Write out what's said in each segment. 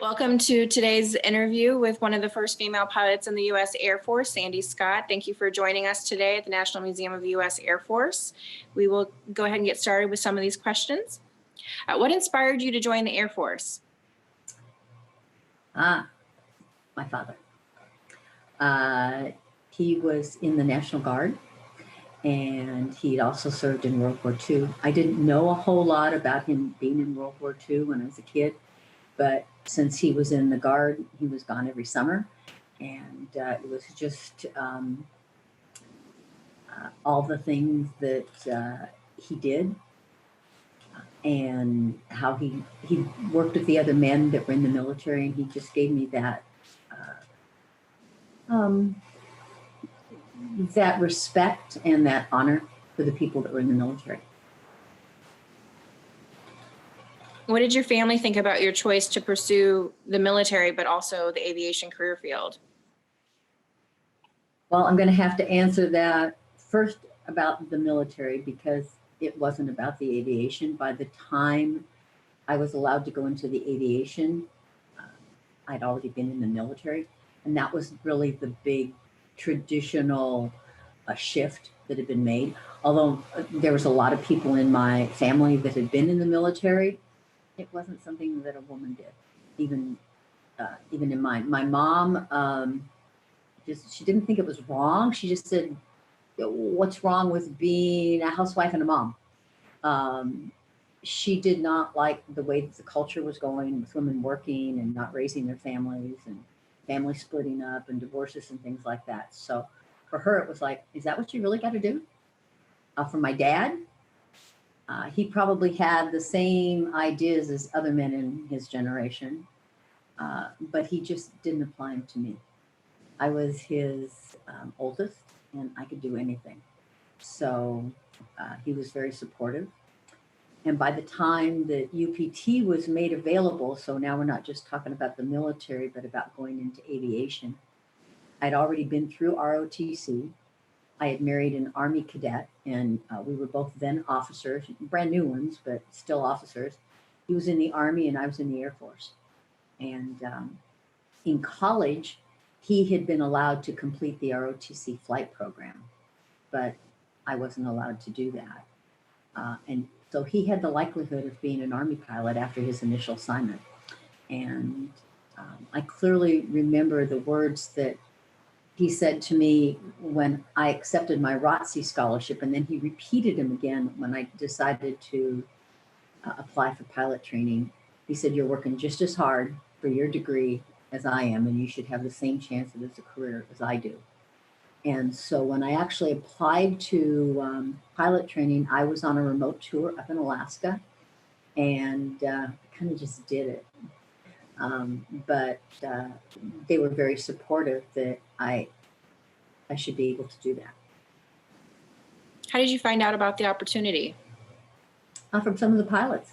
Welcome to today's interview with one of the first female pilots in the U.S. Air Force, Sandy Scott. Thank you for joining us today at the National Museum of the U.S. Air Force. We will go ahead and get started with some of these questions. What inspired you to join the Air Force? My father. He was in the National Guard, and he'd also served in World War II. I didn't know a whole lot about him being in World War II when I was a kid, but since he was in the Guard, he was gone every summer, and it was just all the things that he did, and how he worked with the other men that were in the military, and he just gave me that that respect and that honor for the people that were in the military. What did your family think about your choice to pursue the military, but also the aviation career field? Well, I'm going to have to answer that first about the military, because it wasn't about the aviation. By the time I was allowed to go into the aviation, I'd already been in the military. And that was really the big traditional shift that had been made. Although there was a lot of people in my family that had been in the military, it wasn't something that a woman did, even in mine. My mom, she didn't think it was wrong. She just said, what's wrong with being a housewife and a mom? She did not like the way that the culture was going with women working and not raising their families, and families splitting up and divorces and things like that. So for her, it was like, is that what you really got to do? For my dad, he probably had the same ideas as other men in his generation, but he just didn't apply them to me. I was his oldest, and I could do anything. So he was very supportive. And by the time that UPT was made available, so now we're not just talking about the military, but about going into aviation, I'd already been through ROTC. I had married an Army cadet, and we were both then officers, brand new ones, but still officers. He was in the Army and I was in the Air Force. And in college, he had been allowed to complete the ROTC flight program, but I wasn't allowed to do that. And so he had the likelihood of being an Army pilot after his initial assignment. And I clearly remember the words that he said to me when I accepted my ROTC scholarship, and then he repeated them again when I decided to apply for pilot training. He said, you're working just as hard for your degree as I am, and you should have the same chance at a career as I do. And so when I actually applied to pilot training, I was on a remote tour up in Alaska, and kind of just did it. But they were very supportive that I should be able to do that. How did you find out about the opportunity? From some of the pilots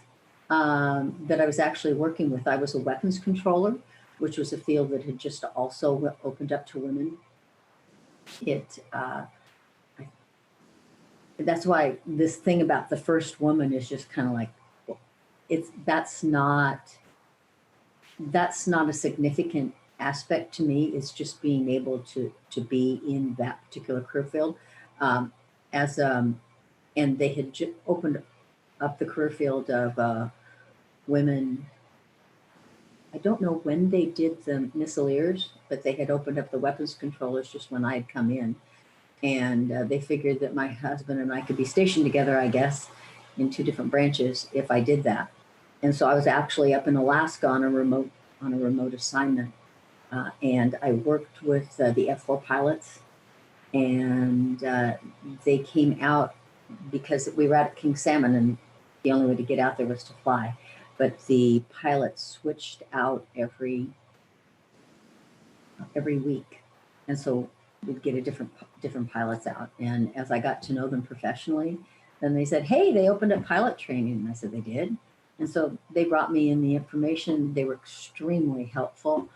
that I was actually working with. I was a weapons controller, which was a field that had just also opened up to women. That's why this thing about the first woman is just kind of like, that's not a significant aspect to me. It's just being able to be in that particular career field. And they had opened up the career field of women. I don't know when they did the missileers, but they had opened up the weapons controllers just when I had come in. And they figured that my husband and I could be stationed together, I guess, in two different branches if I did that. And so I was actually up in Alaska on a remote assignment. And I worked with the F4 pilots, and they came out because we were at King Salmon, and the only way to get out there was to fly. But the pilots switched out every week. And so we'd get different pilots out. And as I got to know them professionally, then they said, hey, they opened up pilot training. And I said, they did. And so they brought me in the information. They were extremely helpful.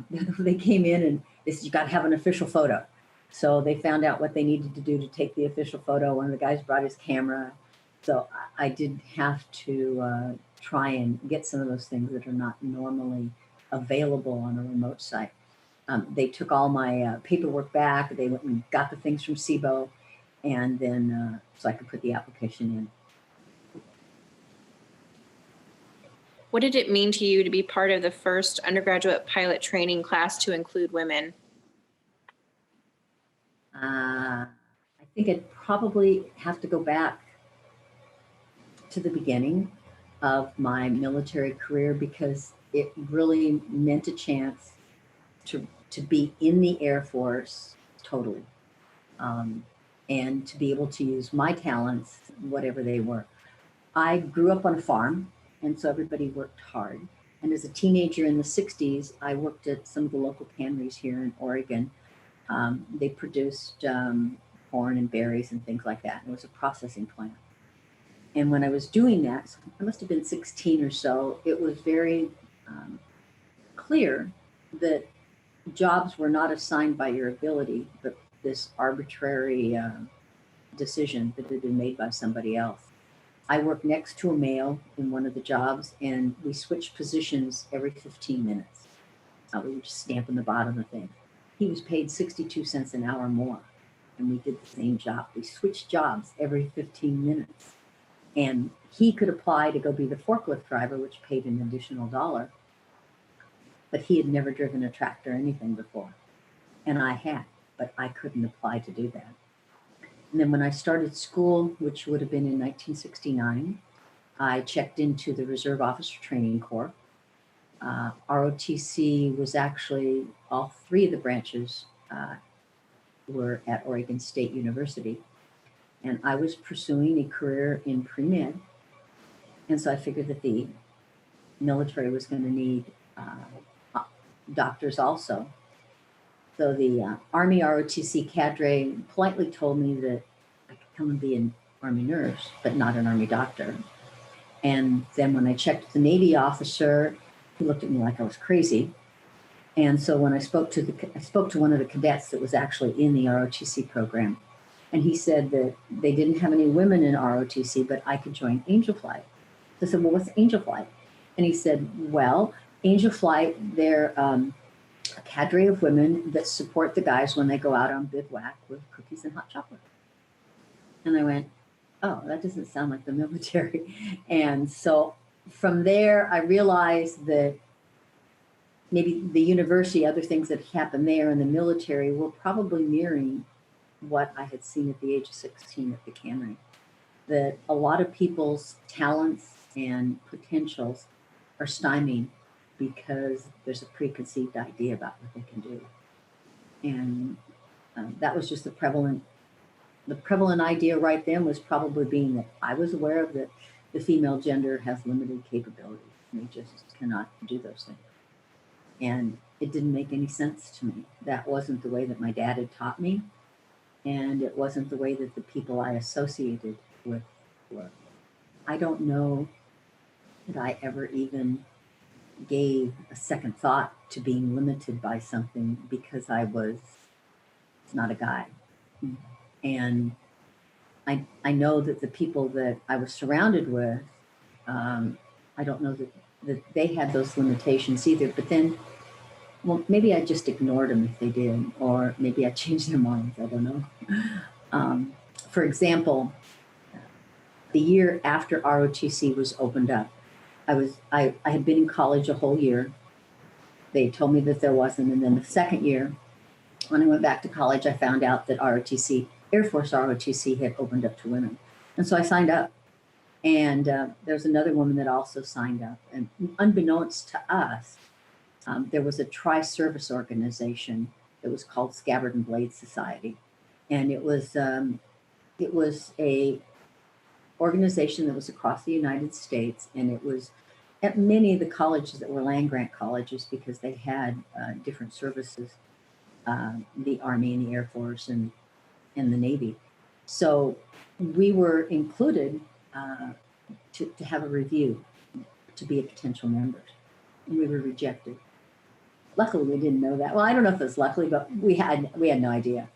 They came in and they said, you got to have an official photo. So they found out what they needed to do to take the official photo. One of the guys brought his camera. So I did have to try and get some of those things that are not normally available on a remote site. They took all my paperwork back. They went and got the things from SIBO, and then so I could put the application in. What did it mean to you to be part of the first undergraduate pilot training class to include women? I think I'd probably have to go back to the beginning of my military career, because it really meant a chance to be in the Air Force totally, and to be able to use my talents, whatever they were. I grew up on a farm, and so everybody worked hard. And as a teenager in the 60s, I worked at some of the local canneries here in Oregon. They produced corn and berries and things like that. It was a processing plant. And when I was doing that, so I must have been 16 or so, it was very clear that jobs were not assigned by your ability, but this arbitrary decision that had been made by somebody else. I worked next to a male in one of the jobs, and we switched positions every 15 minutes. We were just stamping the bottom of things. He was paid 62 cents an hour more, and we did the same job. We switched jobs every 15 minutes. And he could apply to go be the forklift driver, which paid an additional $1, but he had never driven a tractor or anything before. And I had, but I couldn't apply to do that. And then when I started school, which would have been in 1969, I checked into the Reserve Officer Training Corps. ROTC was actually, all three of the branches were at Oregon State University. And I was pursuing a career in pre-med. And so I figured that the military was going to need doctors also. So the Army ROTC cadre politely told me that I could come and be an Army nurse, but not an Army doctor. And then when I checked with the Navy officer, he looked at me like I was crazy. And so when I spoke to one of the cadets that was actually in the ROTC program, and he said that they didn't have any women in ROTC, but I could join Angel Flight. So I said, well, what's Angel Flight? And he said, well, Angel Flight, they're a cadre of women that support the guys when they go out on bivouac with cookies and hot chocolate. And I went, oh, that doesn't sound like the military. And so from there, I realized that maybe the university, other things that happened there in the military were probably mirroring what I had seen at the age of 16 at the cannery. That a lot of people's talents and potentials are stymied because there's a preconceived idea about what they can do. And that was just the prevalent idea right then, was probably being that I was aware of that the female gender has limited capabilities. They just cannot do those things. And it didn't make any sense to me. That wasn't the way that my dad had taught me. And it wasn't the way that the people I associated with were. I don't know that I ever even gave a second thought to being limited by something because I was not a guy. And I know that the people that I was surrounded with, I don't know that they had those limitations either. But then, well, maybe I just ignored them if they did, or maybe I changed their minds. I don't know. For example, the year after ROTC was opened up, I had been in college a whole year. They told me that there wasn't. And then the second year, when I went back to college, I found out that ROTC, Air Force ROTC, had opened up to women. And so I signed up. And there's another woman that also signed up. And unbeknownst to us, there was a tri-service organization that was called Scabbard and Blade Society. And it was a organization that was across the United States, and it was at many of the colleges that were land-grant colleges because they had different services, the Army and the Air Force and the Navy. So we were included to have a review to be a potential member, and we were rejected. Luckily, we didn't know that. Well, I don't know if it was luckily, but we had no idea.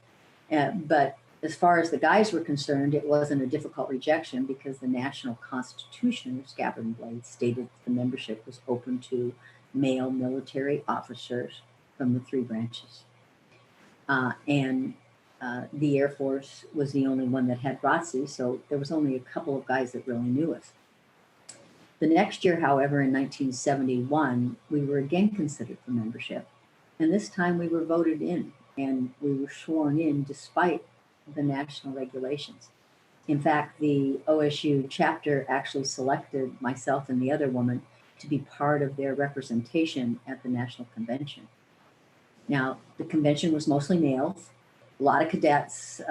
But as far as the guys were concerned, it wasn't a difficult rejection because the National Constitution of Scabbard and Blade stated the membership was open to male military officers from the three branches. And the Air Force was the only one that had ROTC, so there was only a couple of guys that really knew us. The next year, however, in 1971, we were again considered for membership. And this time we were voted in and we were sworn in despite the national regulations. In fact, the OSU chapter actually selected myself and the other woman to be part of their representation at the national convention. Now, the convention was mostly males, a lot of cadets,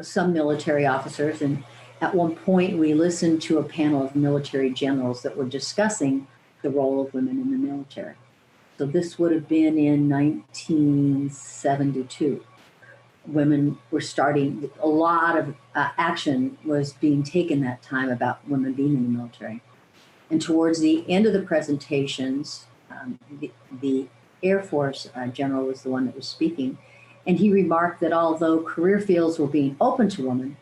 some military officers. And at one point we listened to a panel of military generals that were discussing the role of women in the military. So this would have been in 1972. Women were starting, a lot of action was being taken that time about women being in the military. And towards the end of the presentations, the Air Force general was the one that was speaking. And he remarked that although career fields were being open to women,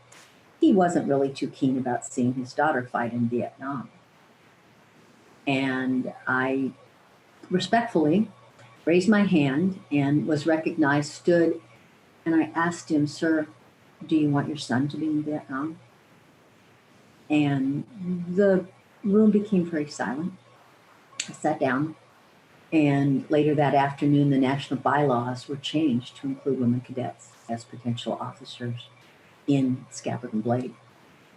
he wasn't really too keen about seeing his daughter fight in Vietnam. And I respectfully raised my hand and was recognized, stood, and I asked him, "Sir, do you want your son to be in Vietnam?" And the room became very silent. I sat down, and later that afternoon, the national bylaws were changed to include women cadets as potential officers in Scabbard and Blade.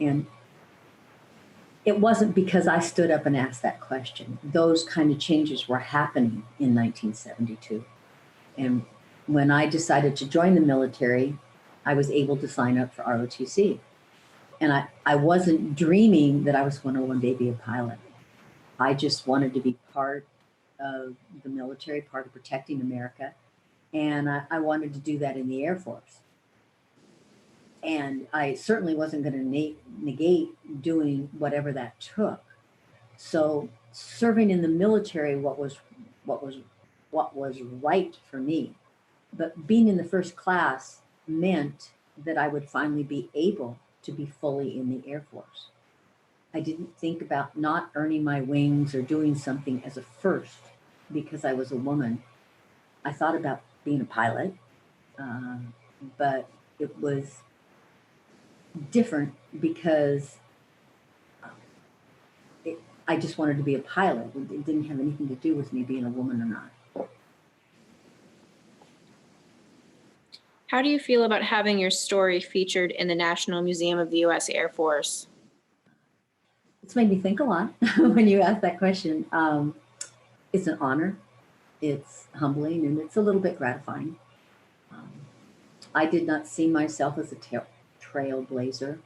And it wasn't because I stood up and asked that question. Those kind of changes were happening in 1972. And when I decided to join the military, I was able to sign up for ROTC. And I wasn't dreaming that I was going to one day be a pilot. I just wanted to be part of the military, part of protecting America. And I wanted to do that in the Air Force. And I certainly wasn't going to negate doing whatever that took. So serving in the military, what was right for me. But being in the first class meant that I would finally be able to be fully in the Air Force. I didn't think about not earning my wings or doing something as a first because I was a woman. I thought about being a pilot, but it was different because I just wanted to be a pilot. It didn't have anything to do with me being a woman or not. How do you feel about having your story featured in the National Museum of the U.S. Air Force? It's made me think a lot when you ask that question. It's an honor, it's humbling, and it's a little bit gratifying. I did not see myself as a trailblazer.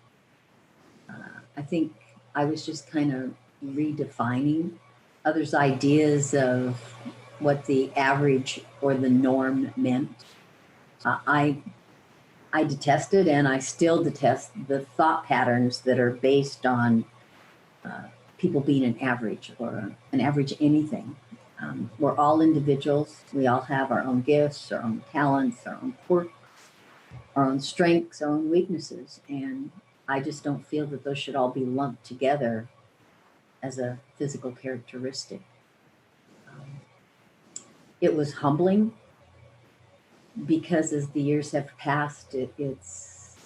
I think I was just kind of redefining others' ideas of what the average or the norm meant. I detested, and I still detest, the thought patterns that are based on people being an average or an average anything. We're all individuals. We all have our own gifts, our own talents, our own quirks, our own strengths, our own weaknesses. And I just don't feel that those should all be lumped together as a physical characteristic. It was humbling because as the years have passed, it's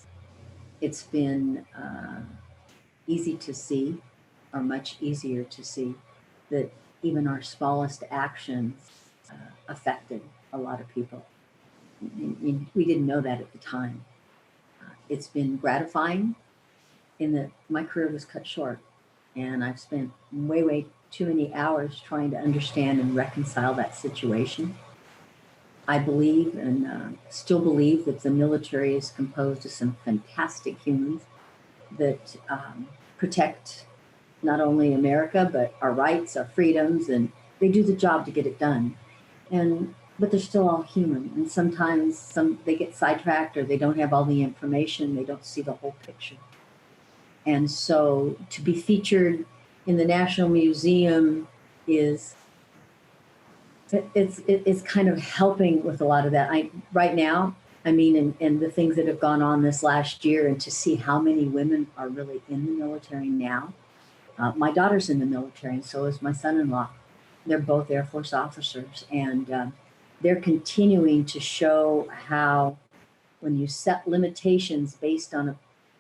been easy to see, or much easier to see, that even our smallest actions affected a lot of people. We didn't know that at the time. It's been gratifying in that my career was cut short, and I've spent way too many hours trying to understand and reconcile that situation. I believe and still believe that the military is composed of some fantastic humans that protect not only America, but our rights, our freedoms, and they do the job to get it done. But they're still all human. And sometimes they get sidetracked or they don't have all the information. They don't see the whole picture. And so to be featured in the National Museum it's kind of helping with a lot of that. Right now, I mean, and the things that have gone on this last year, and to see how many women are really in the military now. My daughter's in the military, and so is my son-in-law. They're both Air Force officers, and they're continuing to show how when you set limitations based on a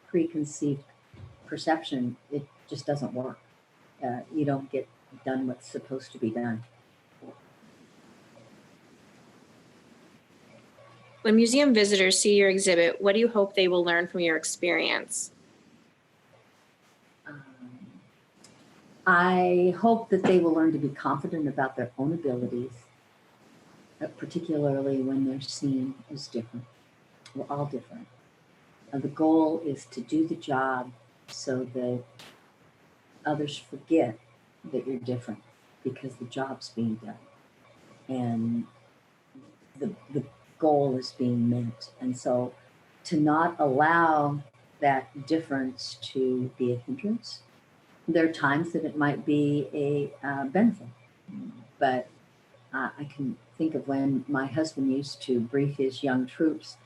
preconceived perception, it just doesn't work. You don't get done what's supposed to be done. When museum visitors see your exhibit, what do you hope they will learn from your experience? I hope that they will learn to be confident about their own abilities, particularly when they're seen as different. We're all different. The goal is to do the job so that others forget that you're different because the job's being done. And the goal is being met. And so to not allow that difference to be a hindrance, there are times that it might be a benefit. But I can think of when my husband used to brief his young troops,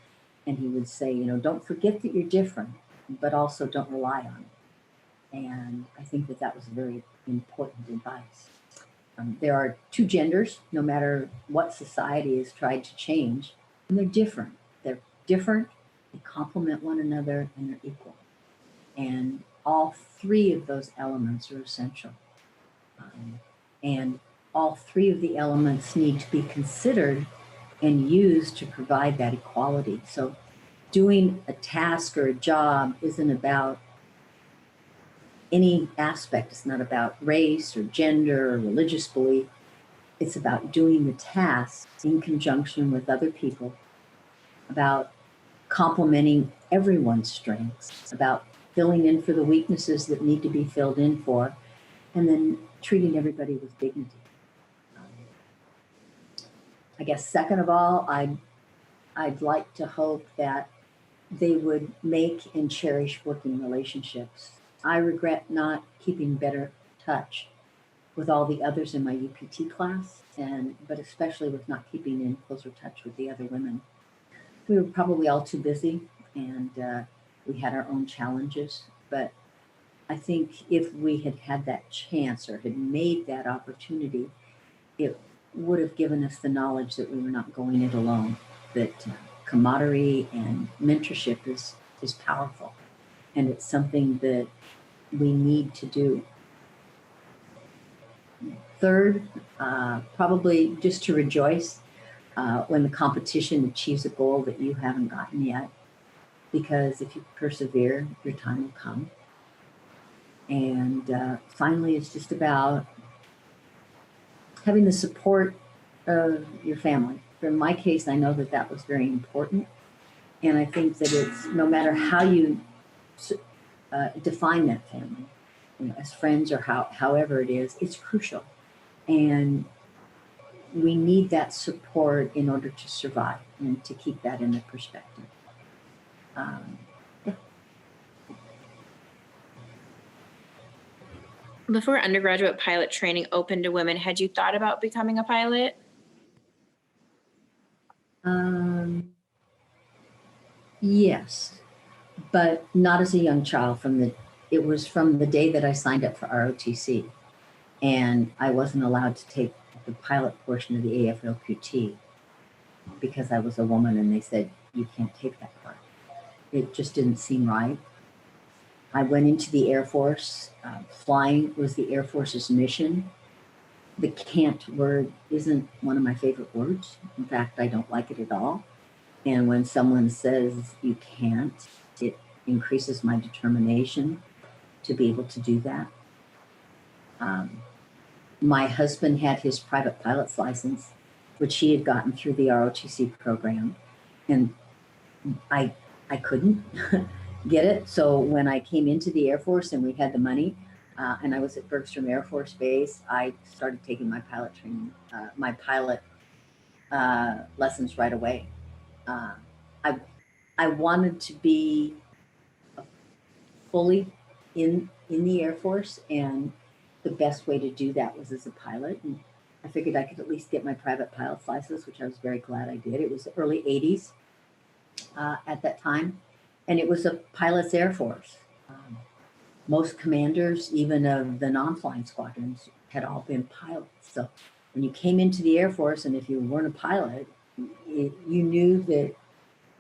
and he would say, you know, don't forget that you're different, but also don't rely on it. And I think that that was very important advice. There are two genders, no matter what society has tried to change, and they're different. They're different, they complement one another, and they're equal. And all three of those elements are essential. And all three of the elements need to be considered and used to provide that equality. So doing a task or a job isn't about any aspect. It's not about race or gender or religious belief. It's about doing the task in conjunction with other people, about complementing everyone's strengths, about filling in for the weaknesses that need to be filled in for, and then treating everybody with dignity. I guess second of all, I'd like to hope that they would make and cherish working relationships. I regret not keeping better touch with all the others in my UPT class, but especially with not keeping in closer touch with the other women. We were probably all too busy, and we had our own challenges. But I think if we had had that chance or had made that opportunity, it would have given us the knowledge that we were not going it alone, that camaraderie and mentorship is powerful, and it's something that we need to do. Third, probably just to rejoice when the competition achieves a goal that you haven't gotten yet, because if you persevere, your time will come. And finally, it's just about having the support of your family. In my case, I know that that was very important. And I think that it's no matter how you define that family, you know, as friends or however it is, it's crucial. And we need that support in order to survive and to keep that in the perspective. Yeah. Before undergraduate pilot training opened to women, had you thought about becoming a pilot? Yes, but not as a young child. It was from the day that I signed up for ROTC, and I wasn't allowed to take the pilot portion of the AFLQT because I was a woman, and they said you can't take that part. It just didn't seem right. I went into the Air Force. Flying was the Air Force's mission. The can't word isn't one of my favorite words. In fact, I don't like it at all. And when someone says you can't, it increases my determination to be able to do that. My husband had his private pilot's license, which he had gotten through the ROTC program. And I couldn't get it. So when I came into the Air Force and we had the money, and I was at Bergstrom Air Force Base, I started taking my pilot training, my pilot lessons right away. I wanted to be fully in the Air Force, and the best way to do that was as a pilot. And I figured I could at least get my private pilot's license, which I was very glad I did. It was the early 80s. at that time, and it was a pilot's Air Force. Most commanders, even of the non-flying squadrons, had all been pilots. So when you came into the Air Force, and if you weren't a pilot, you knew that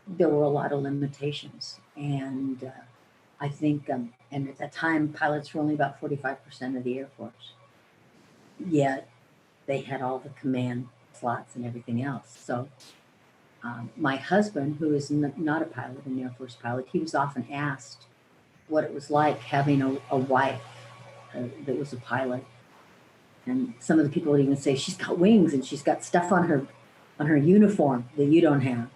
there were a lot of limitations. And I think, and at that time, pilots were only about 45% of the Air Force. Yet they had all the command slots and everything else. So my husband, who is not a pilot, an Air Force pilot, he was often asked what it was like having a wife that was a pilot. And some of the people would even say, she's got wings and she's got stuff on her uniform that you don't have.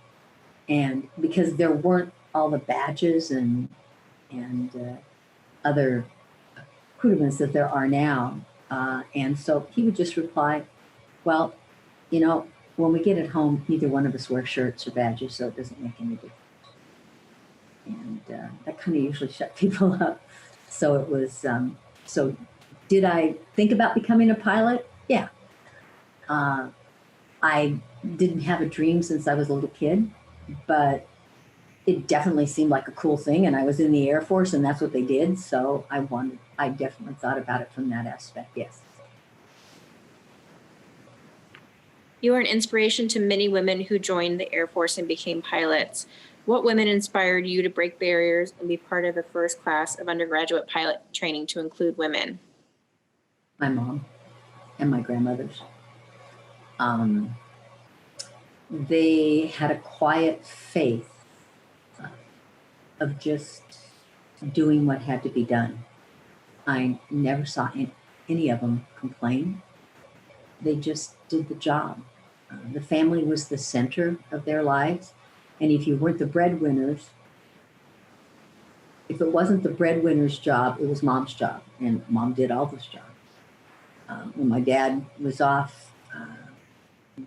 And because there weren't all the badges and other accoutrements that there are now. And so he would just reply, well, you know, when we get at home, neither one of us wear shirts or badges, so it doesn't make any difference. And that kind of usually shut people up. So it was, so did I think about becoming a pilot? Yeah. I didn't have a dream since I was a little kid, but it definitely seemed like a cool thing. And I was in the Air Force and that's what they did. So I definitely thought about it from that aspect, yes. You are an inspiration to many women who joined the Air Force and became pilots. What women inspired you to break barriers and be part of the first class of undergraduate pilot training to include women? My mom and my grandmothers. They had a quiet faith of just doing what had to be done. I never saw any of them complain. They just did the job. The family was the center of their lives. And if you weren't the breadwinners, if it wasn't the breadwinner's job, it was mom's job. And mom did all those jobs. When my dad was off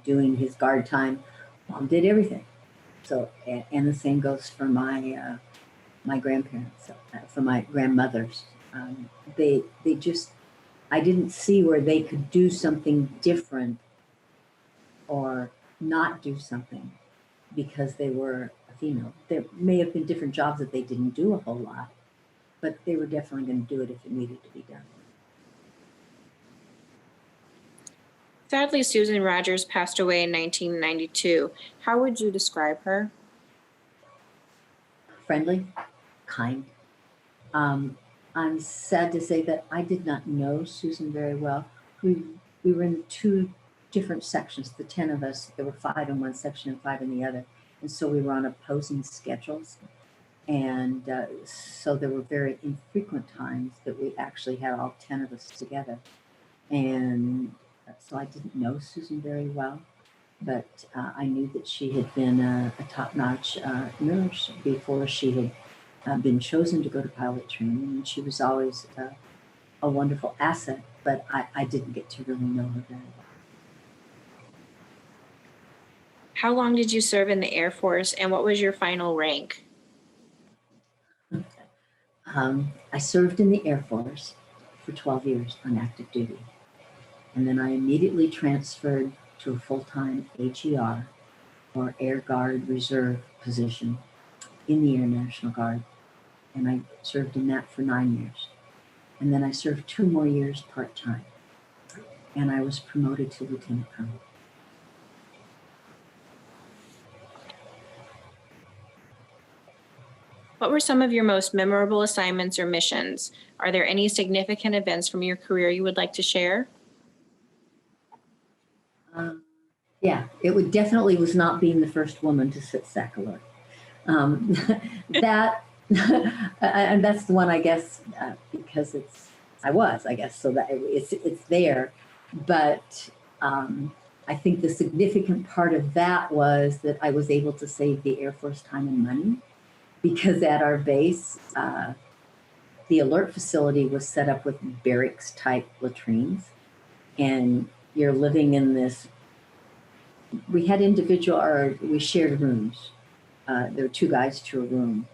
doing his guard time, mom did everything. So, and the same goes for my my grandparents, for my grandmothers. They just, I didn't see where they could do something different or not do something because they were a female. There may have been different jobs that they didn't do a whole lot, but they were definitely going to do it if it needed to be done. Sadly, Susan Rogers passed away in 1992. How would you describe her? Friendly, kind. I'm sad to say that I did not know Susan very well. We were in two different sections, the 10 of us. There were 5 in one section and 5 in the other. And so we were on opposing schedules. And so there were very infrequent times that we actually had all 10 of us together. And so I didn't know Susan very well, but I knew that she had been a top-notch nurse before she had been chosen to go to pilot training. And she was always a wonderful asset, but I didn't get to really know her very well. How long did you serve in the Air Force and what was your final rank? I served in the Air Force for 12 years on active duty. And then I immediately transferred to a full-time AGR, or Air Guard Reserve position in the Air National Guard. And I served in that for 9 years. And then I served 2 more years part-time. And I was promoted to Lieutenant Colonel. What were some of your most memorable assignments or missions? Are there any significant events from your career you would like to share? Yeah, it would definitely was not being the first woman to sit SAC alert. That, and that's the one, I guess, because I guess, so that it's there. But I think the significant part of that was that I was able to save the Air Force time and money, because at our base, the alert facility was set up with barracks type latrines, and you're living in this. We had we shared rooms. There were 2 guys to a room,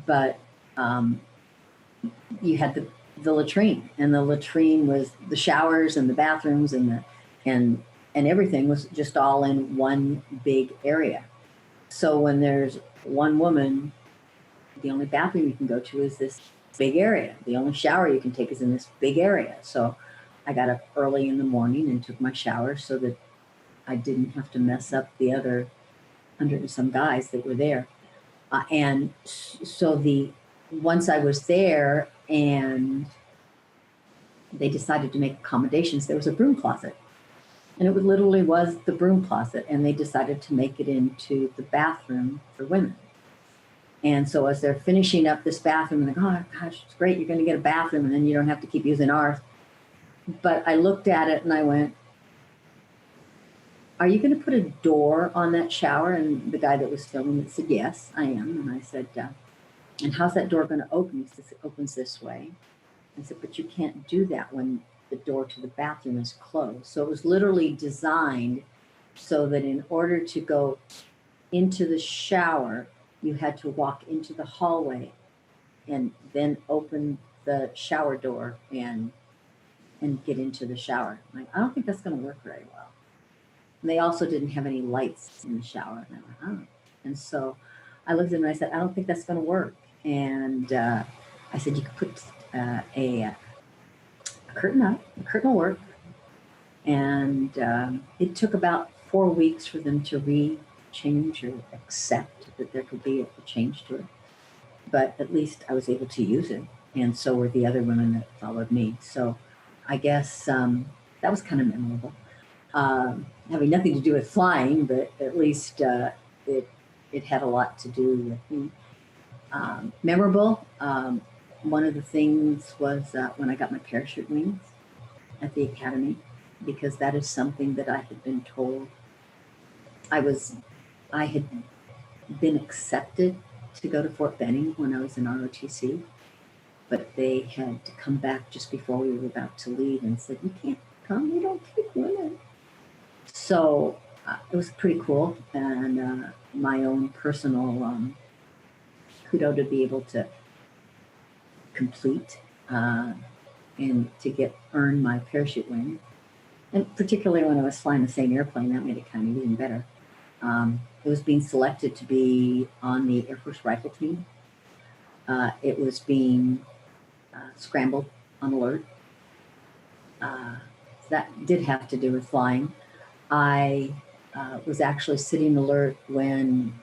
but you had the latrine, and the latrine was the showers and the bathrooms and everything was just all in one big area. So when there's one woman, the only bathroom you can go to is this big area. The only shower you can take is in this big area. So I got up early in the morning and took my shower so that I didn't have to mess up the other 100 and some guys that were there. And so once I was there and they decided to make accommodations, there was a broom closet. And it literally was the broom closet. And they decided to make it into the bathroom for women. And so as they're finishing up this bathroom, they're like, oh gosh, it's great, you're going to get a bathroom and then you don't have to keep using ours. But I looked at it and I went, are you going to put a door on that shower? And the guy that was filming it said, yes, I am. And I said, and how's that door going to open? He says, it opens this way. I said, but you can't do that when the door to the bathroom is closed. So it was literally designed so that in order to go into the shower, you had to walk into the hallway and then open the shower door and get into the shower. I'm like, I don't think that's going to work very well. And they also didn't have any lights in the shower. And I went, oh. And so I looked at them and I said, I don't think that's going to work. And I said, you could put a curtain up. The curtain will work. And it took about 4 weeks for them to change or accept that there could be a change to it. But at least I was able to use it. And so were the other women that followed me. So I guess that was kind of memorable. Having nothing to do with flying, but at least it had a lot to do with me. Memorable, one of the things was when I got my parachute wings at the academy, because that is something that I had been told. I had been accepted to go to Fort Benning when I was in ROTC, but they had to come back just before we were about to leave and said, you can't come, we don't take women. So it was pretty cool, and my own personal kudo to be able to complete and to earn my parachute wing. And particularly when I was flying the same airplane, that made it kind of even better. It was being selected to be on the Air Force rifle team. It was being scrambled on alert. That did have to do with flying. I was actually sitting alert when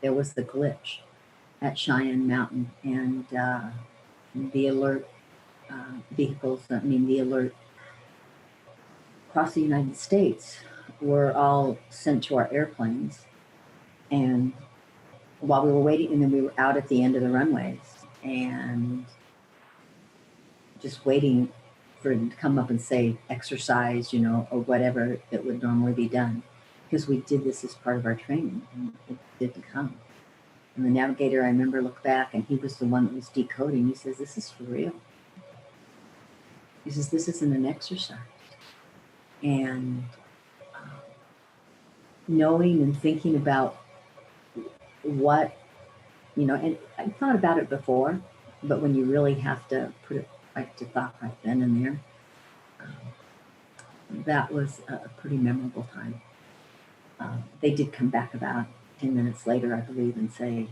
there was the glitch at Cheyenne Mountain, and the alert the alert across the United States were all sent to our airplanes. And while we were waiting, and then we were out at the end of the runways and just waiting for them to come up and say exercise, or whatever that would normally be done, because we did this as part of our training, and it didn't come. And the navigator, I remember, looked back, and he was the one that was decoding. He says, this is for real. He says, this isn't an exercise. And knowing and thinking about what, and I thought about it before, but when you really have to put it right to thought right then and there, that was a pretty memorable time. They did come back about 10 minutes later, I believe, and say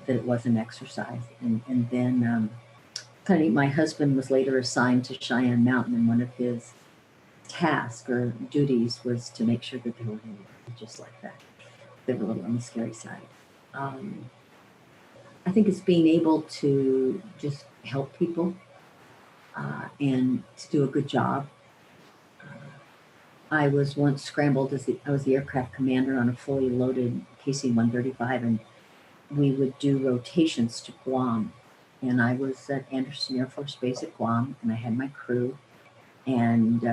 that it was an exercise. And then my husband was later assigned to Cheyenne Mountain, and one of his tasks or duties was to make sure that they were just like that. They were a little on the scary side. I think it's being able to just help people and to do a good job. I was once scrambled I was the aircraft commander on a fully loaded KC-135, and we would do rotations to Guam. And I was at Anderson Air Force Base at Guam, and I had my crew, and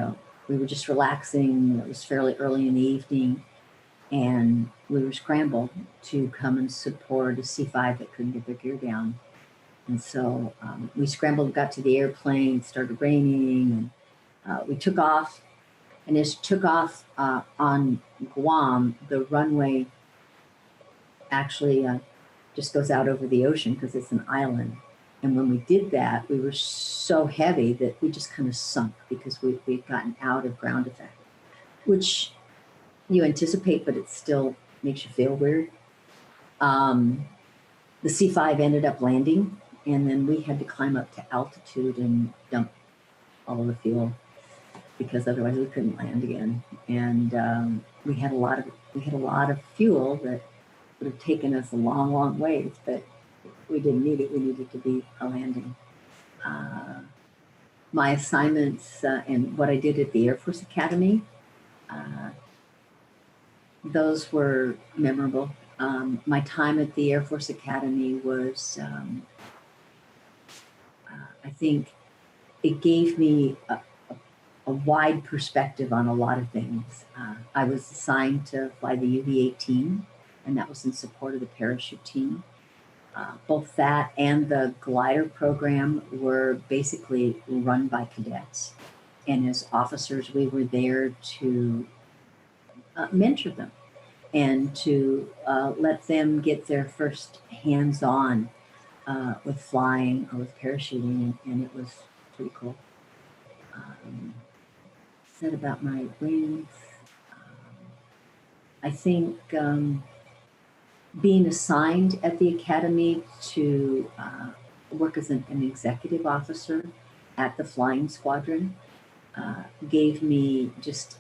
we were just relaxing. It was fairly early in the evening, and we were scrambled to come and support a C-5 that couldn't get their gear down. And so we scrambled, got to the airplane, started raining, and we took off. And as took off on Guam, the runway actually just goes out over the ocean because it's an island. And when we did that, we were so heavy that we just kind of sunk because we'd gotten out of ground effect, which you anticipate, but it still makes you feel weird. The C-5 ended up landing, and then we had to climb up to altitude and dump all of the fuel because otherwise we couldn't land again. And we had a lot of fuel that would have taken us a long, long ways, but we didn't need it. We needed to be a landing. My assignments and what I did at the Air Force Academy, those were memorable. My time at the Air Force Academy was, I think it gave me a wide perspective on a lot of things. I was assigned to fly the UV-18, and that was in support of the parachute team. Both that and the glider program were basically run by cadets. And as officers, we were there to mentor them and to let them get their first hands-on with flying or with parachuting, and it was pretty cool. Said about my wings, I think being assigned at the academy to work as an executive officer at the flying squadron gave me just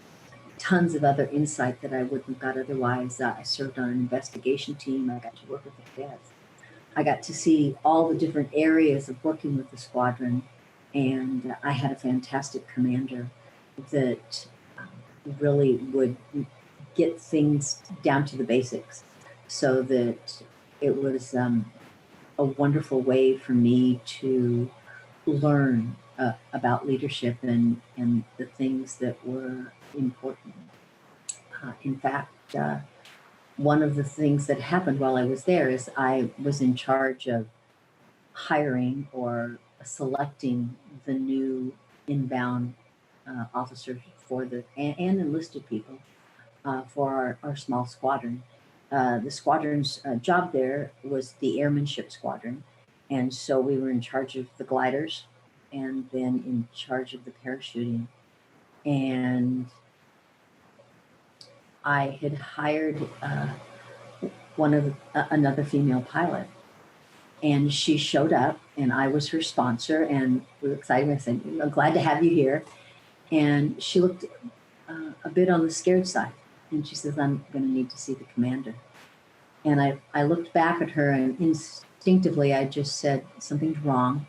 tons of other insight that I wouldn't have got otherwise. I served on an investigation team. I got to work with the cadets. I got to see all the different areas of working with the squadron, and I had a fantastic commander that really would get things down to the basics, so that it was a wonderful way for me to learn about leadership and the things that were important. In fact, one of the things that happened while I was there is I was in charge of hiring or selecting the new inbound officers for and enlisted people for our small squadron. The squadron's job there was the airmanship squadron. And so we were in charge of the gliders and then in charge of the parachuting. And I had hired another female pilot, and she showed up, and I was her sponsor, and we were excited. I said, "I'm glad to have you here." And she looked a bit on the scared side, and she says, "I'm going to need to see the commander." And I looked back at her, and instinctively I just said, "Something's wrong."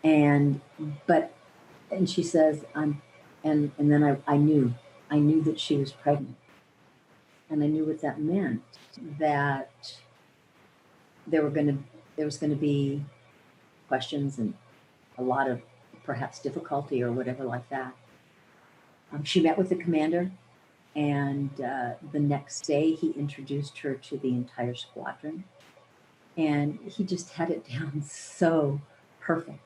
And she says, and then I knew that she was pregnant, and I knew what that meant, that there was going to be questions and a lot of perhaps difficulty or whatever like that. She met with the commander, and the next day he introduced her to the entire squadron, and he just had it down so perfect.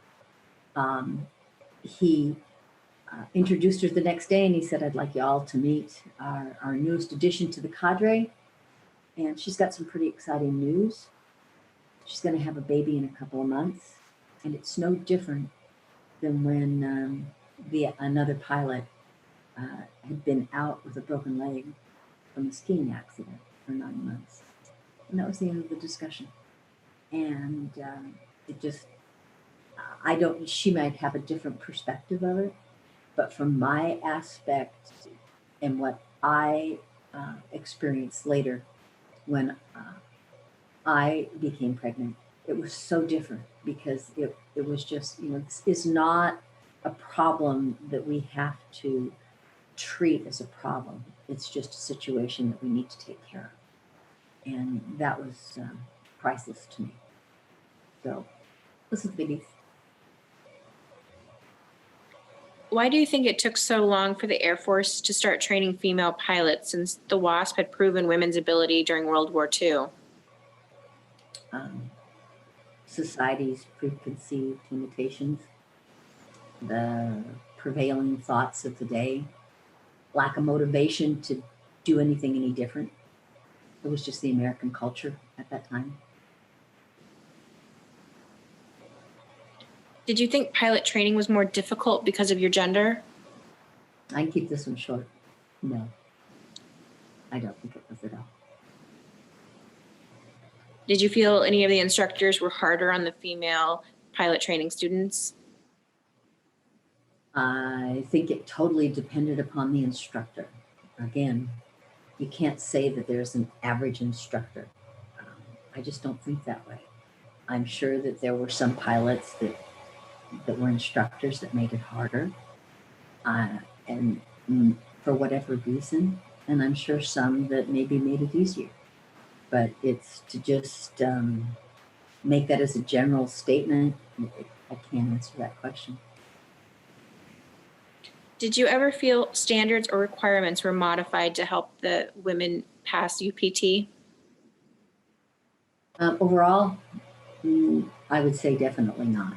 He introduced her the next day, and he said, "I'd like y'all to meet our newest addition to the cadre, and she's got some pretty exciting news. She's going to have a baby in a couple of months, and it's no different than when another pilot had been out with a broken leg from a skiing accident for 9 months." And that was the end of the discussion. And it just, she might have a different perspective of it, but from my aspect and what I experienced later when I became pregnant, it was so different, because it was just, this is not a problem that we have to treat as a problem. It's just a situation that we need to take care of. And that was priceless to me. So, listen, babies. Why do you think it took so long for the Air Force to start training female pilots, since the WASP had proven women's ability during World War II? Society's preconceived limitations, the prevailing thoughts of the day, lack of motivation to do anything any different. It was just the American culture at that time. Did you think pilot training was more difficult because of your gender? I can keep this one short. No, I don't think it was at all. Did you feel any of the instructors were harder on the female pilot training students? I think it totally depended upon the instructor. Again, you can't say that there's an average instructor. I just don't think that way. I'm sure that there were some pilots that were instructors that made it harder, and for whatever reason, and I'm sure some that maybe made it easier. But it's to just make that as a general statement, I can't answer that question. Did you ever feel standards or requirements were modified to help the women pass UPT? Overall, I would say definitely not.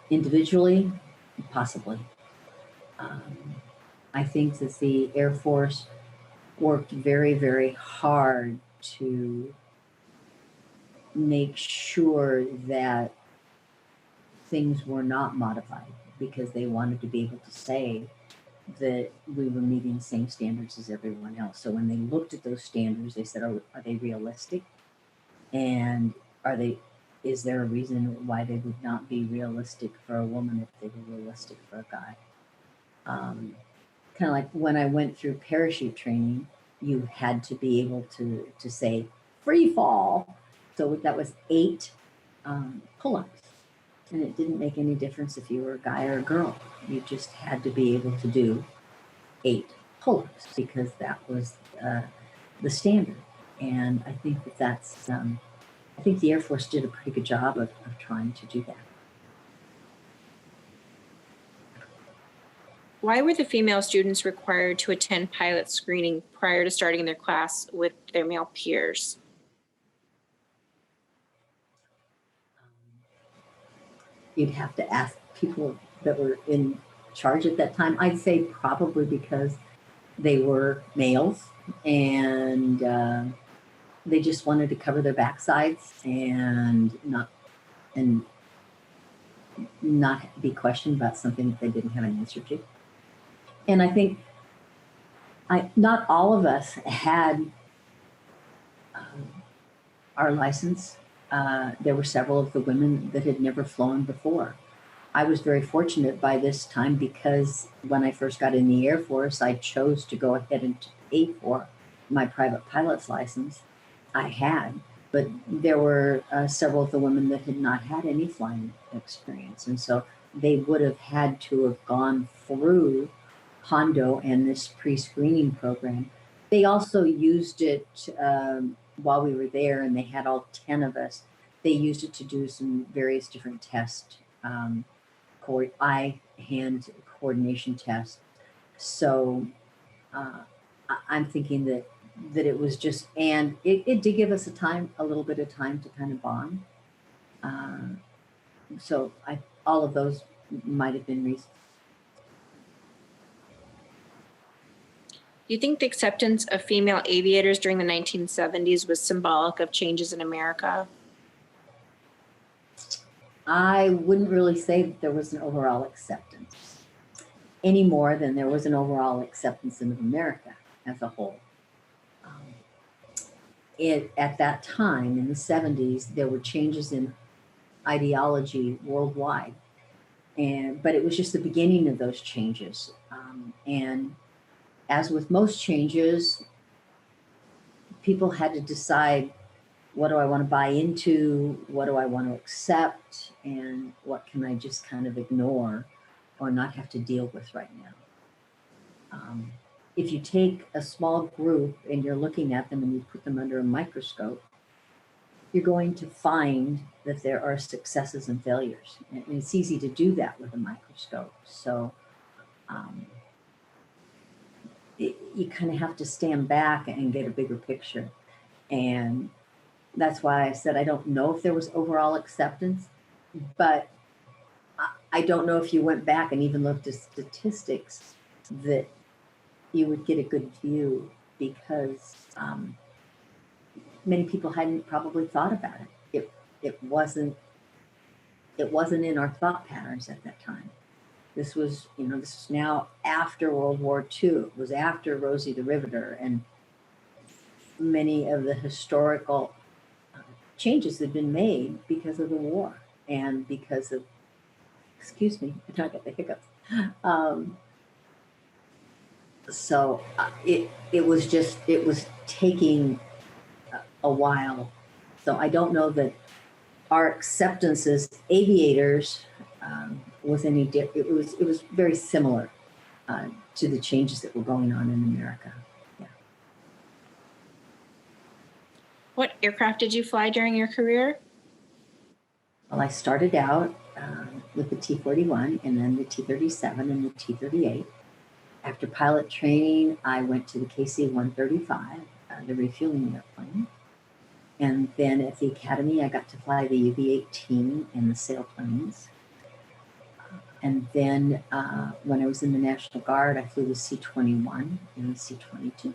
Individually, possibly. I think that the Air Force worked very, very hard to make sure that things were not modified because they wanted to be able to say that we were meeting the same standards as everyone else. So when they looked at those standards, they said, are they realistic? And is there a reason why they would not be realistic for a woman if they were realistic for a guy? Kind of like when I went through parachute training, you had to be able to say free fall. So that was 8 pull-ups. And it didn't make any difference if you were a guy or a girl. You just had to be able to do 8 pull-ups because that was the standard. And I think that's, I think the Air Force did a pretty good job of trying to do that. Why were the female students required to attend pilot screening prior to starting their class with their male peers? You'd have to ask people that were in charge at that time. I'd say probably because they were males and they just wanted to cover their backsides and not be questioned about something that they didn't have an answer to. And I think not all of us had our license. There were several of the women that had never flown before. I was very fortunate by this time because when I first got in the Air Force, I chose to go ahead and pay for my private pilot's license. I had, but there were several of the women that had not had any flying experience. And so they would have had to have gone through Hondo and this pre-screening program. They also used it while we were there, and they had all 10 of us. They used it to do some various different tests, eye-hand coordination tests. So I'm thinking that it was just, and it did give us a little bit of time to kind of bond. So all of those might have been reasons. Do you think the acceptance of female aviators during the 1970s was symbolic of changes in America? I wouldn't really say that there was an overall acceptance any more than there was an overall acceptance in America as a whole. At that time in the 70s, there were changes in ideology worldwide, but it was just the beginning of those changes. And as with most changes, people had to decide, what do I want to buy into? What do I want to accept? And what can I just kind of ignore or not have to deal with right now? If you take a small group and you're looking at them and you put them under a microscope, you're going to find that there are successes and failures. And it's easy to do that with a microscope. So you kind of have to stand back and get a bigger picture. And that's why I said I don't know if there was overall acceptance, but I don't know if you went back and even looked at statistics that you would get a good view, because many people hadn't probably thought about it. It wasn't in our thought patterns at that time. This was, this is now after World War II. It was after Rosie the Riveter, and many of the historical changes had been made because of the war and because of, excuse me, I got the hiccups. So it was taking a while. So I don't know that our acceptance as aviators was any different. It was very similar to the changes that were going on in America. Yeah. What aircraft did you fly during your career? Well, I started out with the T-41 and then the T-37 and the T-38. After pilot training, I went to the KC-135, the refueling airplane. And then at the academy, I got to fly the UB-18 and the sailplanes. And then when I was in the National Guard, I flew the C-21 and the C-22.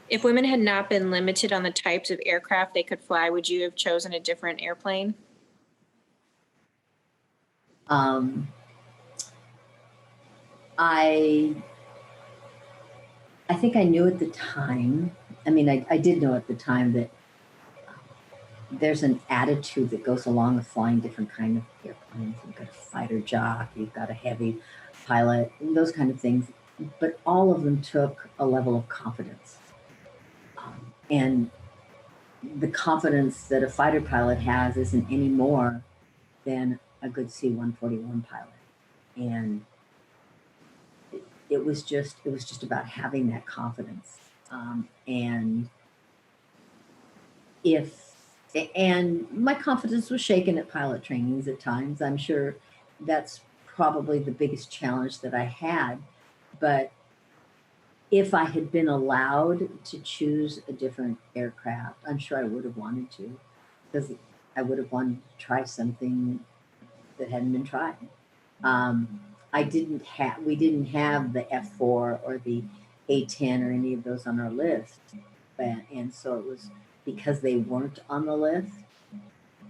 If women had not been limited on the types of aircraft they could fly, would you have chosen a different airplane? I think I knew at the time, I mean, I did know at the time that there's an attitude that goes along with flying different kind of airplanes. You've got a fighter jock, you've got a heavy pilot, those kind of things. But all of them took a level of confidence. And the confidence that a fighter pilot has isn't any more than a good C-141 pilot. And it was just about having that confidence. And my confidence was shaken at pilot trainings at times. I'm sure that's probably the biggest challenge that I had. But if I had been allowed to choose a different aircraft, I'm sure I would have wanted to, because I would have wanted to try something that hadn't been tried. We didn't have the F4 or the A10 or any of those on our list. And so it was because they weren't on the list,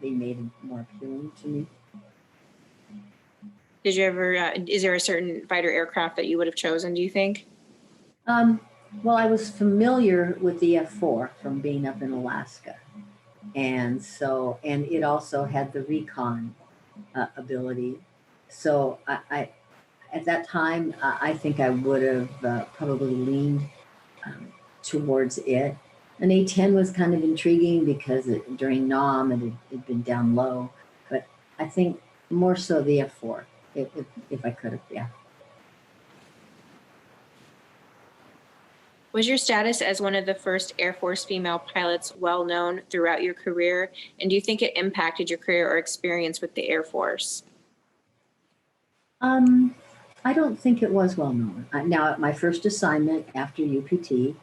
they made it more appealing to me. Did you ever, is there a certain fighter aircraft that you would have chosen, do you think? Well, I was familiar with the F4 from being up in Alaska. And it also had the recon ability. So I at that time, I think I would have probably leaned towards it. An A10 was kind of intriguing because during NOM it had been down low, but I think more so the F4, if I could have, yeah. Was your status as one of the first Air Force female pilots well known throughout your career? And do you think it impacted your career or experience with the Air Force? I don't think it was well known. Now, at my first assignment after UPT,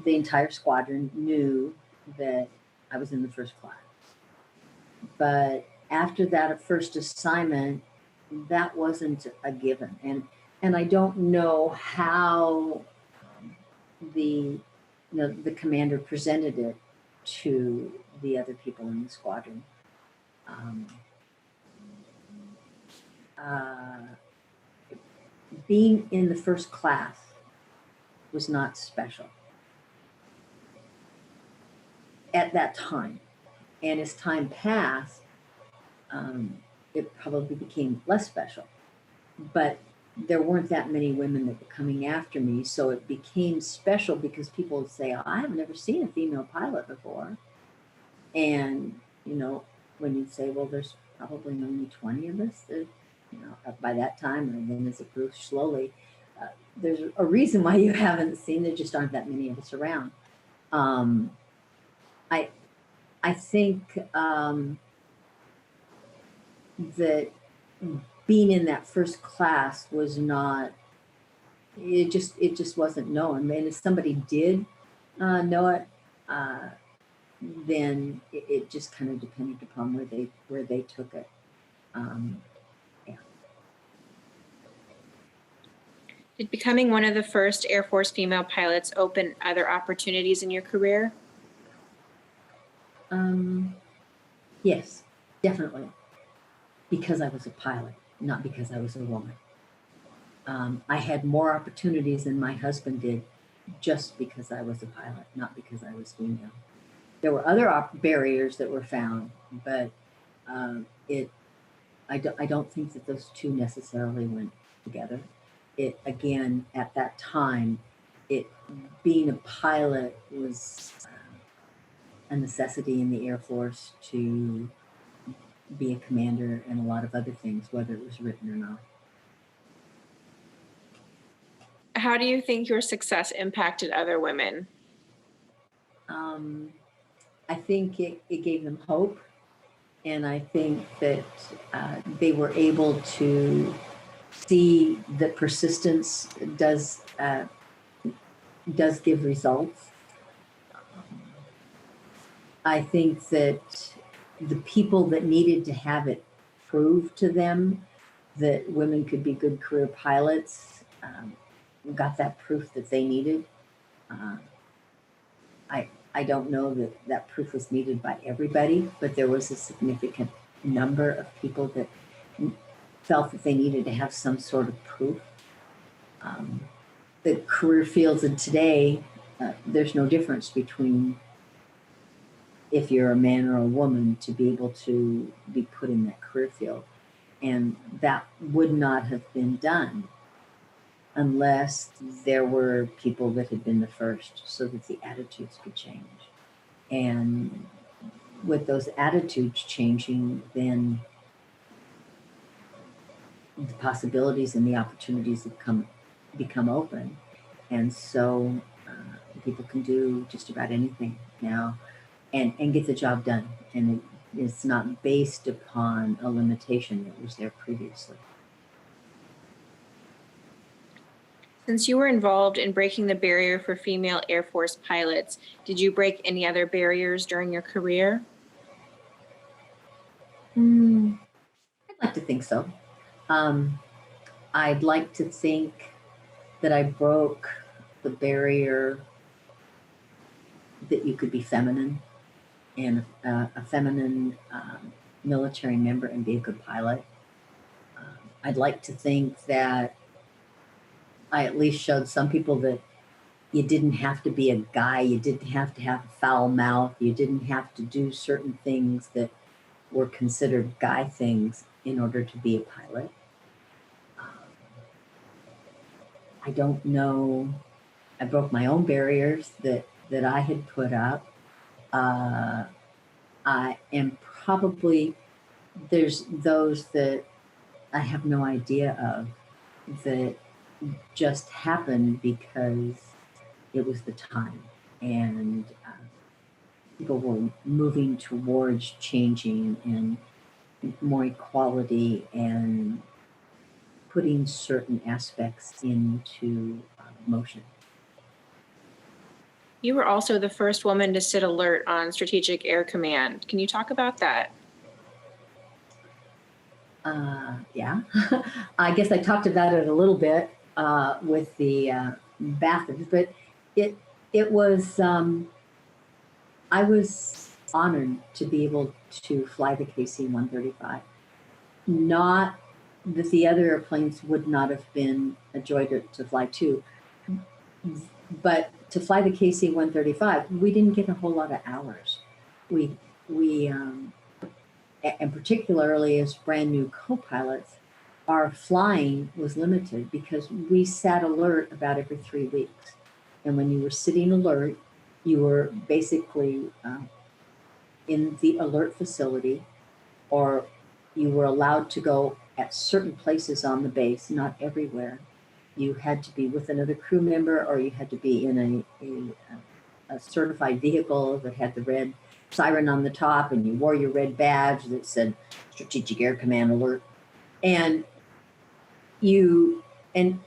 the entire squadron knew that I was in the first class. But after that first assignment, that wasn't a given. And I don't know how the commander presented it to the other people in the squadron. Being in the first class was not special at that time. And as time passed, it probably became less special. But there weren't that many women that were coming after me, so it became special because people would say, I've never seen a female pilot before. And, when you'd say, well, there's probably only 20 of us, by that time, and then as it grew slowly, there's a reason why you haven't seen, there just aren't that many of us around. I think that being in that first class was not, it just wasn't known. I mean, if somebody did know it, then it just kind of depended upon where they took it. Yeah. Did becoming one of the first Air Force female pilots open other opportunities in your career? Yes, definitely. Because I was a pilot, not because I was a woman. I had more opportunities than my husband did just because I was a pilot, not because I was female. There were other barriers that were found, but I don't think that those two necessarily went together. It, again, at that time, being a pilot was a necessity in the Air Force to be a commander and a lot of other things, whether it was written or not. How do you think your success impacted other women? I think it gave them hope, and I think that they were able to see that persistence does give results. I think that the people that needed to have it proved to them that women could be good career pilots got that proof that they needed. I don't know that that proof was needed by everybody, but there was a significant number of people that felt that they needed to have some sort of proof. The career fields of today, there's no difference between if you're a man or a woman to be able to be put in that career field. And that would not have been done unless there were people that had been the first so that the attitudes could change. And with those attitudes changing, then the possibilities and the opportunities have become open. And so people can do just about anything now and get the job done. And it's not based upon a limitation that was there previously. Since you were involved in breaking the barrier for female Air Force pilots, did you break any other barriers during your career? I'd like to think so. I'd like to think that I broke the barrier that you could be feminine and a feminine military member and be a good pilot. I'd like to think that I at least showed some people that you didn't have to be a guy, you didn't have to have a foul mouth, you didn't have to do certain things that were considered guy things in order to be a pilot. I don't know, I broke my own barriers that I had put up. I am probably, there's those that I have no idea of that just happened because it was the time and people were moving towards changing and more equality and putting certain aspects into motion. You were also the first woman to sit alert on Strategic Air Command. Can you talk about that? Yeah, I guess I talked about it a little bit with the bathrooms, but it was, I was honored to be able to fly the KC-135. Not that the other airplanes would not have been a joy to fly too, but to fly the KC-135, we didn't get a whole lot of hours. We and particularly as brand new co-pilots, our flying was limited because we sat alert about every 3 weeks. And when you were sitting alert, you were basically in the alert facility, or you were allowed to go at certain places on the base, not everywhere. You had to be with another crew member, or you had to be in a certified vehicle that had the red siren on the top, and you wore your red badge that said Strategic Air Command Alert. And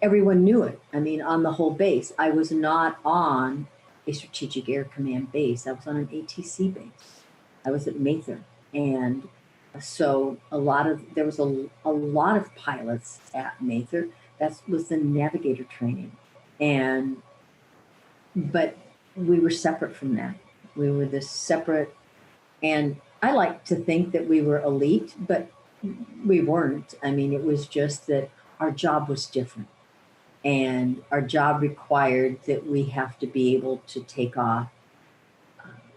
everyone knew it. I mean, on the whole base, I was not on a Strategic Air Command base. I was on an ATC base. I was at Mather. And so there was a lot of pilots at Mather. That was the navigator training. But we were separate from that. We were this separate, and I like to think that we were elite, but we weren't. I mean, it was just that our job was different. And our job required that we have to be able to take off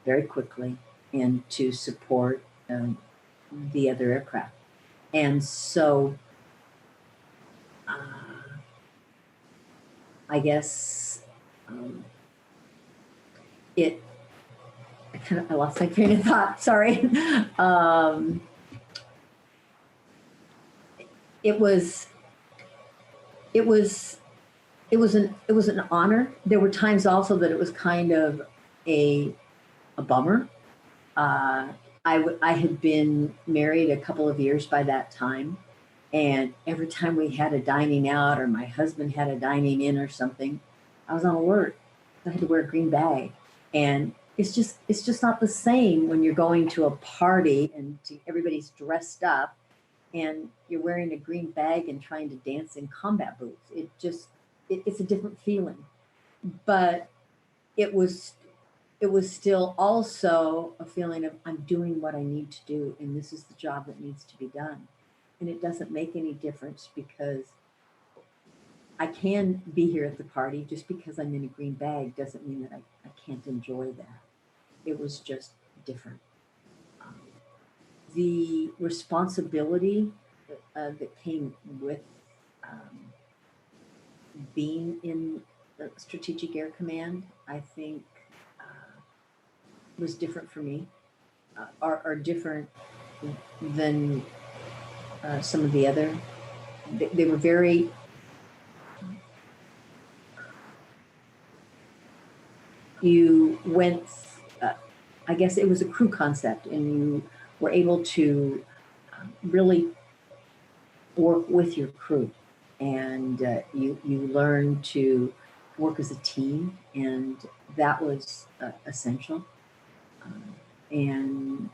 very quickly and to support the other aircraft. And so I guess I lost my train of thought, sorry. It was an honor. There were times also that it was kind of a bummer. I had been married a couple of years by that time, and every time we had a dining out or my husband had a dining in or something, I was on alert. I had to wear a green bag, and it's just not the same when you're going to a party and everybody's dressed up and you're wearing a green bag and trying to dance in combat boots. It's a different feeling. But it was still also a feeling of I'm doing what I need to do, and this is the job that needs to be done. And it doesn't make any difference because I can be here at the party. Just because I'm in a green bag doesn't mean that I can't enjoy that. It was just different. The responsibility that came with being in Strategic Air Command, I think, was different for me, or different than some of the other. They were very you went, I guess it was a crew concept, and you were able to really work with your crew, and you learn to work as a team, and that was essential. And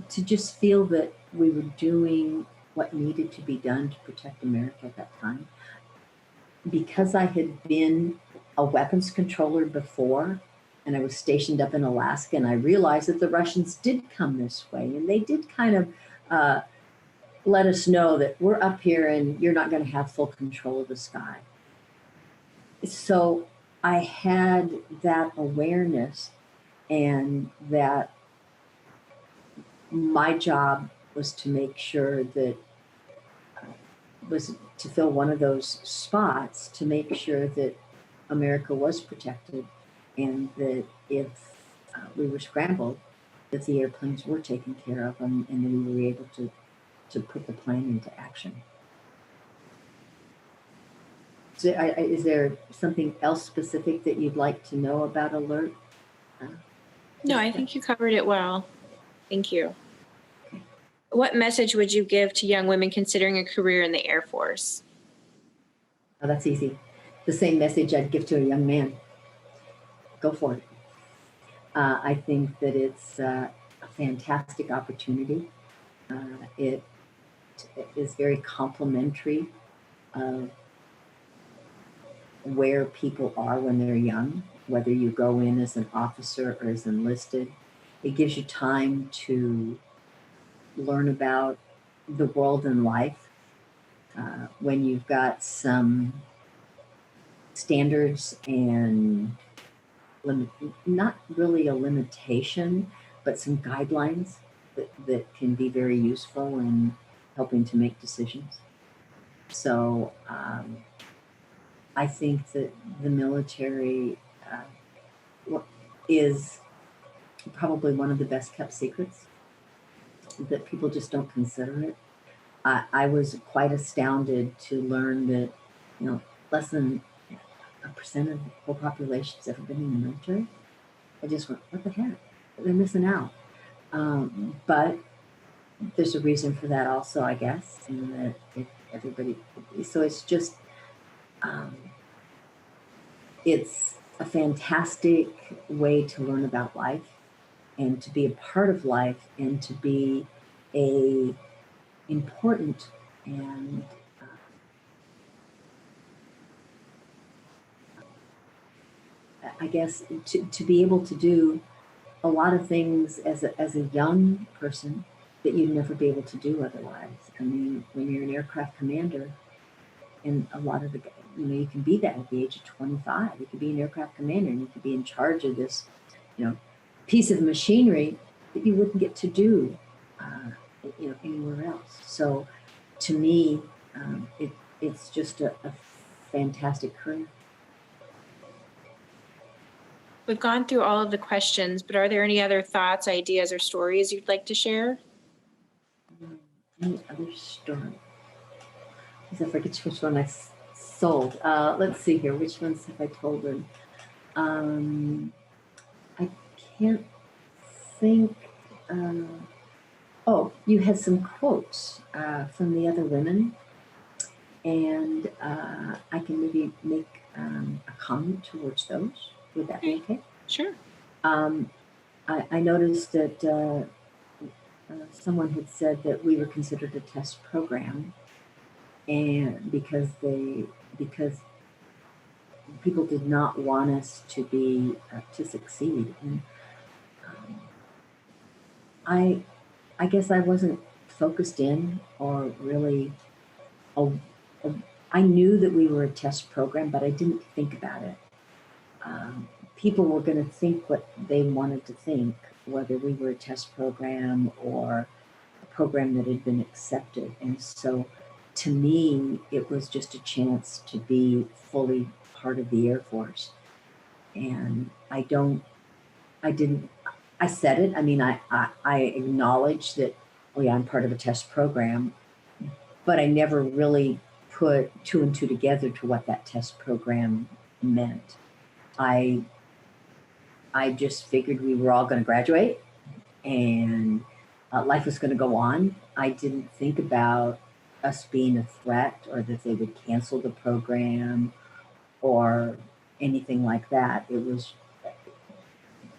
to just feel that we were doing what needed to be done to protect America at that time. Because I had been a weapons controller before, and I was stationed up in Alaska, and I realized that the Russians did come this way, and they did kind of let us know that we're up here and you're not going to have full control of the sky. So I had that awareness, and that my job was to make sure that was to fill one of those spots, to make sure that America was protected, and that if we were scrambled, that the airplanes were taken care of, and then we were able to put the plan into action. So is there something else specific that you'd like to know about ALERT? No, I think you covered it well. Thank you. Okay. What message would you give to young women considering a career in the Air Force? Oh, that's easy. The same message I'd give to a young man. Go for it. I think that it's a fantastic opportunity. It is very complimentary of where people are when they're young, whether you go in as an officer or as enlisted. It gives you time to learn about the world and life. When you've got some standards and not really a limitation, but some guidelines that can be very useful in helping to make decisions. So I think that the military is probably one of the best kept secrets, that people just don't consider it. I was quite astounded to learn that, less than 1% of the whole population has ever been in the military. I just went, what the heck? They're missing out. But there's a reason for that also, I guess, and that if everybody, so it's just, it's a fantastic way to learn about life and to be a part of life and to be a important and I guess to be able to do a lot of things as a young person that you'd never be able to do otherwise. I mean, when you're an aircraft commander, and a lot of the, you can be that at the age of 25. You could be an aircraft commander and you could be in charge of this, piece of machinery that you wouldn't get to do, anywhere else. So to me, it's just a fantastic career. We've gone through all of the questions, but are there any other thoughts, ideas, or stories you'd like to share? Any other story? I forget which one I sold. Let's see here. Which ones have I told them? I can't think. You had some quotes from the other women, and I can maybe make a comment towards those. Would that be okay? Sure. I noticed that someone had said that we were considered a test program, and because people did not want us to be to succeed, and I guess I wasn't focused in or really. I knew that we were a test program, but I didn't think about it. People were going to think what they wanted to think, whether we were a test program or a program that had been accepted. And so to me, it was just a chance to be fully part of the Air Force. And I said it. I mean, I acknowledged that, oh yeah, I'm part of a test program, but I never really put two and two together to what that test program meant. I just figured we were all going to graduate and life was going to go on. I didn't think about us being a threat or that they would cancel the program or anything like that. It was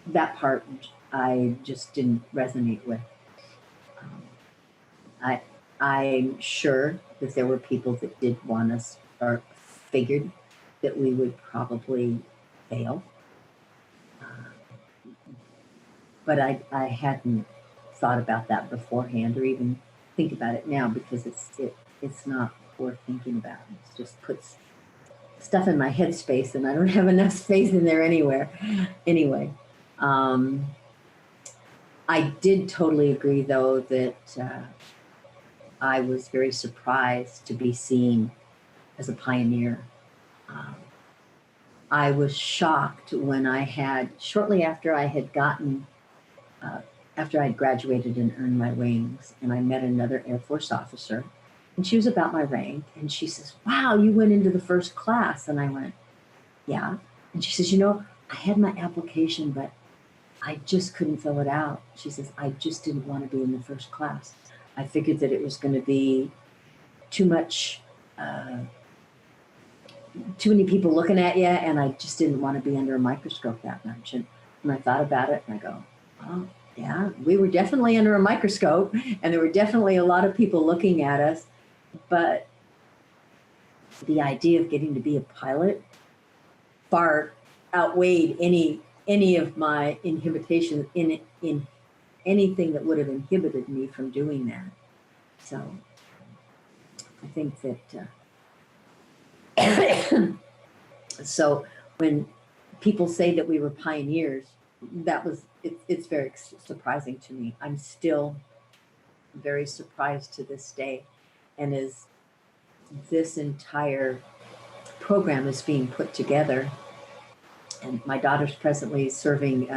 that part I just didn't resonate with. I'm sure that there were people that did want us or figured that we would probably fail. But I hadn't thought about that beforehand or even think about it now because it's not worth thinking about. It just puts stuff in my headspace and I don't have enough space in there anywhere. Anyway, I did totally agree though that I was very surprised to be seen as a pioneer. I was shocked when shortly after I had after I'd graduated and earned my wings, and I met another Air Force officer, and she was about my rank, and she says, wow, you went into the first class. And I went, yeah. And she says, I had my application, but I just couldn't fill it out. She says, I just didn't want to be in the first class. I figured that it was going to be too much, too many people looking at you, and I just didn't want to be under a microscope that much. And I thought about it, and I go, oh, yeah, we were definitely under a microscope, and there were definitely a lot of people looking at us, but the idea of getting to be a pilot far outweighed any of my inhibition in anything that would have inhibited me from doing that. So I think that so when people say that we were pioneers, it's very surprising to me. I'm still very surprised to this day. And as this entire program is being put together, and my daughter's presently serving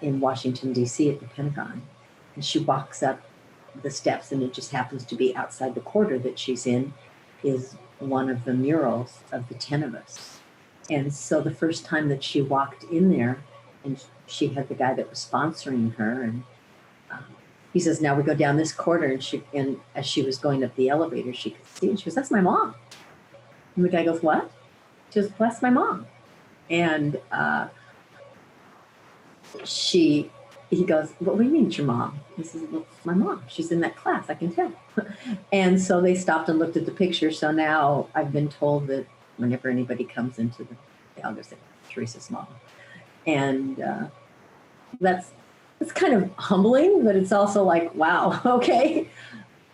in Washington, D.C. at the Pentagon. And she walks up the steps, and it just happens to be outside the quarter that she's in is one of the murals of the 10 of us. And so the first time that she walked in there, and she had the guy that was sponsoring her, and he says, now we go down this corridor, and as she was going up the elevator, she could see, and she goes, that's my mom. And the guy goes, what? She goes, that's my mom. And he goes, what do you mean it's your mom? He says, well, it's my mom. She's in that class, I can tell. And so they stopped and looked at the picture. So now I've been told that whenever anybody comes into I'll just say Teresa's mom. And that's kind of humbling, but it's also like, wow, okay.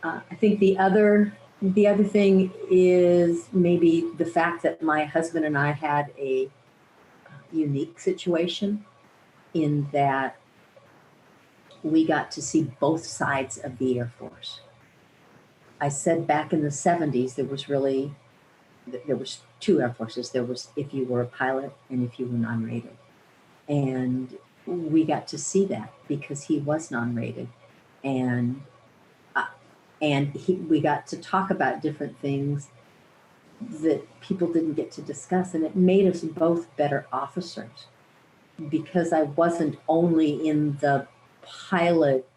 I think the other The other thing is maybe the fact that my husband and I had a unique situation in that we got to see both sides of the Air Force. I said back in the 70s, there was two Air Forces. There was if you were a pilot and if you were non-rated. And we got to see that because he was non-rated. And we got to talk about different things that people didn't get to discuss. And it made us both better officers because I wasn't only in the pilot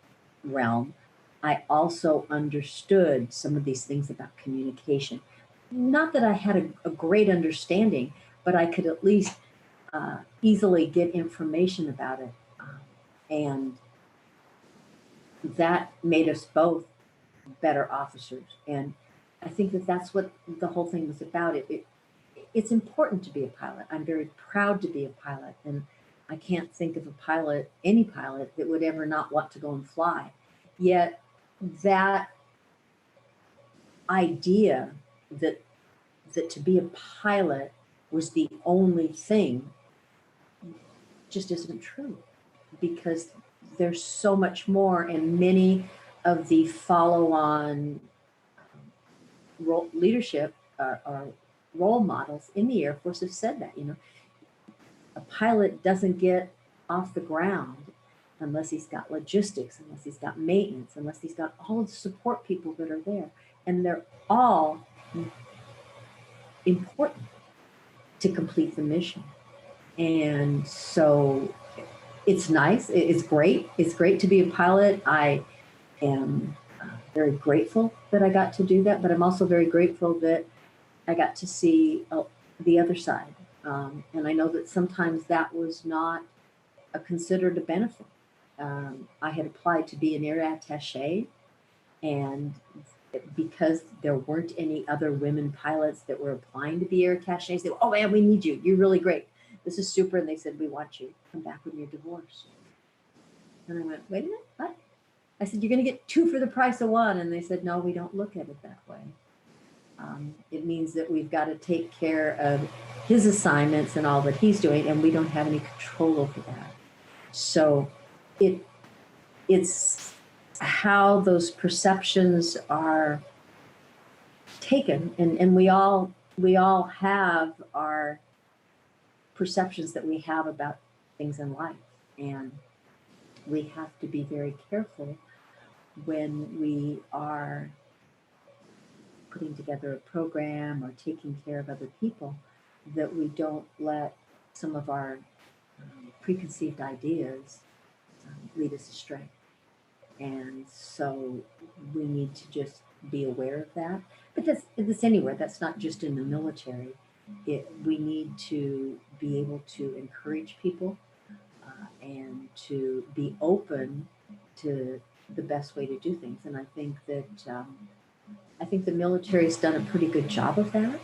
realm, I also understood some of these things about communication. Not that I had a great understanding, but I could at least easily get information about it. And that made us both better officers. And I think that that's what the whole thing was about. It's important to be a pilot. I'm very proud to be a pilot. And I can't think of a pilot, any pilot, that would ever not want to go and fly. Yet that idea that to be a pilot was the only thing just isn't true, because there's so much more, and many of the follow-on leadership or role models in the Air Force have said that, a pilot doesn't get off the ground unless he's got logistics, unless he's got maintenance, unless he's got all the support people that are there. And they're all important to complete the mission. And so it's nice. It's great. It's great to be a pilot. I am very grateful that I got to do that, but I'm also very grateful that I got to see the other side. And I know that sometimes that was not considered a benefit. I had applied to be an air attaché, and because there weren't any other women pilots that were applying to be air attachés, they said, "Oh man, we need you. You're really great. This is super." And they said, "We want you. Come back when you're divorced." And I went, "Wait a minute, what?" I said, "You're going to get two for the price of one." And they said, "No, we don't look at it that way. It means that we've got to take care of his assignments and all that he's doing, and we don't have any control over that." So it's how those perceptions are taken, and we all have our perceptions that we have about things in life, and we have to be very careful when we are putting together a program or taking care of other people, that we don't let some of our preconceived ideas lead us astray. And so we need to just be aware of that. But that's anywhere. That's not just in the military. We need to be able to encourage people and to be open to the best way to do things. And I think that the military's done a pretty good job of that.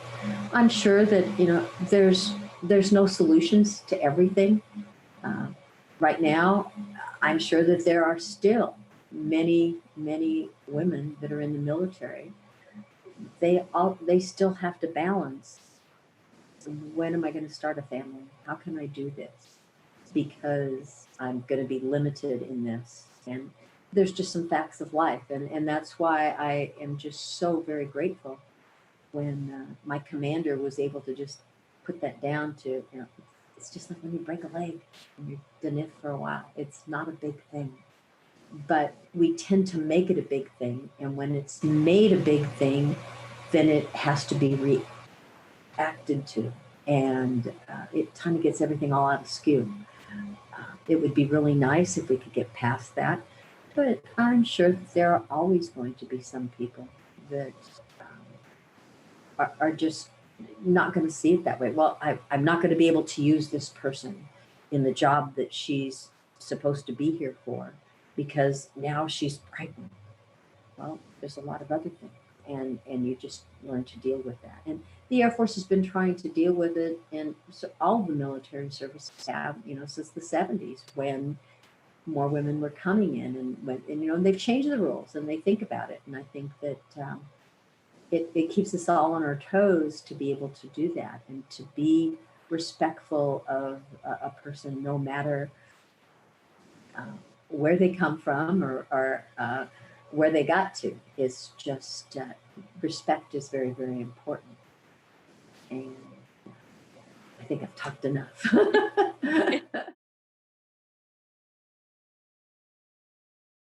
I'm sure that there's no solutions to everything. Right now, I'm sure that there are still many women that are in the military. They still have to balance, when am I going to start a family? How can I do this? Because I'm going to be limited in this. And there's just some facts of life. And that's why I am just so very grateful when my commander was able to just put that down to, it's just like when you break a leg and you're done it for a while. It's not a big thing. But we tend to make it a big thing. And when it's made a big thing, then it has to be reacted to. And it kind of gets everything all out of skew. It would be really nice if we could get past that. But I'm sure that there are always going to be some people that are just not going to see it that way. Well, I'm not going to be able to use this person in the job that she's supposed to be here for because now she's pregnant. Well, there's a lot of other things, and you just learn to deal with that. And the Air Force has been trying to deal with it, and so all the military services have, since the 70s, when more women were coming in, and they've changed the rules and they think about it. And I think that it keeps us all on our toes to be able to do that and to be respectful of a person, no matter where they come from or where they got to. Is just respect is very, very important. And I think I've talked enough.